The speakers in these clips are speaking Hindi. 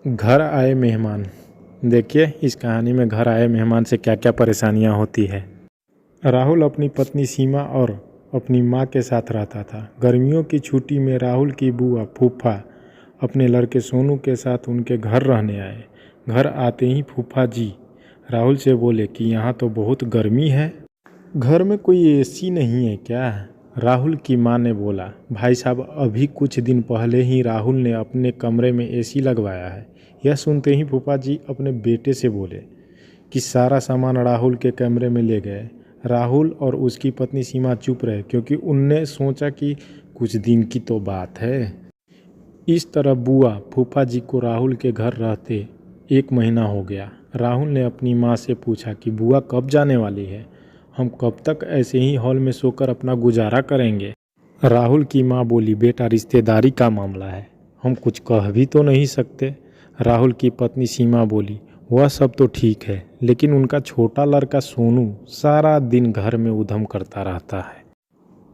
घर आए मेहमान। देखिए इस कहानी में घर आए मेहमान से क्या क्या परेशानियां होती है। राहुल अपनी पत्नी सीमा और अपनी माँ के साथ रहता था। गर्मियों की छुट्टी में राहुल की बुआ फूफा अपने लड़के सोनू के साथ उनके घर रहने आए। घर आते ही फूफा जी राहुल से बोले कि यहाँ तो बहुत गर्मी है, घर में कोई एसी नहीं है क्या? राहुल की मां ने बोला, भाई साहब अभी कुछ दिन पहले ही राहुल ने अपने कमरे में एसी लगवाया है। यह सुनते ही फूफा जी अपने बेटे से बोले कि सारा सामान राहुल के कमरे में ले गए। राहुल और उसकी पत्नी सीमा चुप रहे क्योंकि उनने सोचा कि कुछ दिन की तो बात है। इस तरह बुआ फूफा जी को राहुल के घर रहते 1 महीना हो गया। राहुल ने अपनी माँ से पूछा कि बुआ कब जाने वाली है, हम कब तक ऐसे ही हॉल में सोकर अपना गुजारा करेंगे? राहुल की माँ बोली, बेटा रिश्तेदारी का मामला है, हम कुछ कह भी तो नहीं सकते। राहुल की पत्नी सीमा बोली, वह सब तो ठीक है, लेकिन उनका छोटा लड़का सोनू सारा दिन घर में उधम करता रहता है।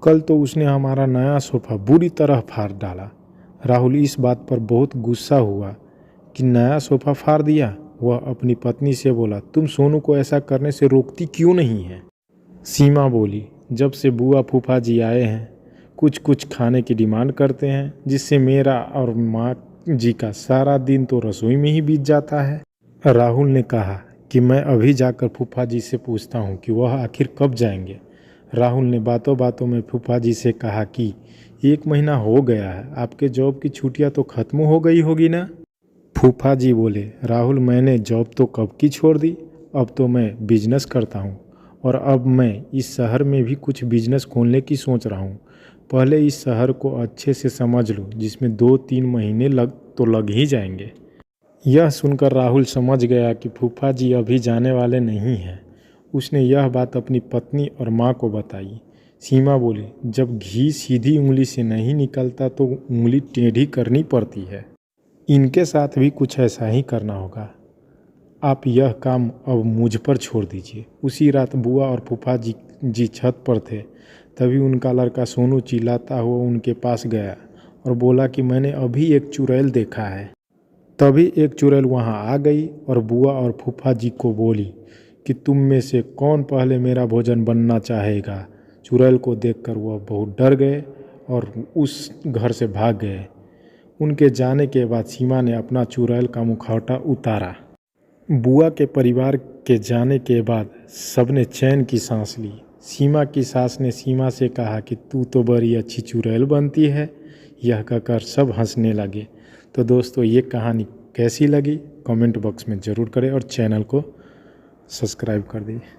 कल तो उसने हमारा नया सोफा बुरी तरह फाड़ डाला। राहुल इस बात पर बहुत गुस्सा हुआ कि नया सोफा फाड़ दिया। वह अपनी पत्नी से बोला, तुम सोनू को ऐसा करने से रोकती क्यों नहीं है? सीमा बोली, जब से बुआ फूफा जी आए हैं कुछ कुछ खाने की डिमांड करते हैं, जिससे मेरा और माँ जी का सारा दिन तो रसोई में ही बीत जाता है। राहुल ने कहा कि मैं अभी जाकर फूफा जी से पूछता हूँ कि वह आखिर कब जाएंगे। राहुल ने बातों बातों में फूफा जी से कहा कि 1 महीना हो गया है, आपके जॉब की छुट्टियाँ तो खत्म हो गई होगी ना? फूफा जी बोले, राहुल मैंने जॉब तो कब की छोड़ दी, अब तो मैं बिजनेस करता हूँ और अब मैं इस शहर में भी कुछ बिजनेस खोलने की सोच रहा हूँ। पहले इस शहर को अच्छे से समझ लो, जिसमें 2-3 महीने लग ही जाएंगे। यह सुनकर राहुल समझ गया कि फूफा जी अभी जाने वाले नहीं हैं। उसने यह बात अपनी पत्नी और माँ को बताई। सीमा बोली, जब घी सीधी उंगली से नहीं निकलता तो उंगली टेढ़ी करनी पड़ती है। इनके साथ भी कुछ ऐसा ही करना होगा। आप यह काम अब मुझ पर छोड़ दीजिए। उसी रात बुआ और फूफा जी छत पर थे। तभी उनका लड़का सोनू चिल्लाता हुआ उनके पास गया और बोला कि मैंने अभी एक चुड़ैल देखा है। तभी एक चुड़ैल वहां आ गई और बुआ और फूफा जी को बोली कि तुम में से कौन पहले मेरा भोजन बनना चाहेगा। चुड़ैल को देखकर वह बहुत डर गए और उस घर से भाग गए। उनके जाने के बाद सीमा ने अपना चुड़ैल का मुखौटा उतारा। बुआ के परिवार के जाने के बाद सबने चैन की सांस ली। सीमा की सास ने सीमा से कहा कि तू तो बड़ी अच्छी चुड़ैल बनती है। यह कहकर सब हंसने लगे। तो दोस्तों ये कहानी कैसी लगी कमेंट बॉक्स में ज़रूर करें और चैनल को सब्सक्राइब कर दीजिए।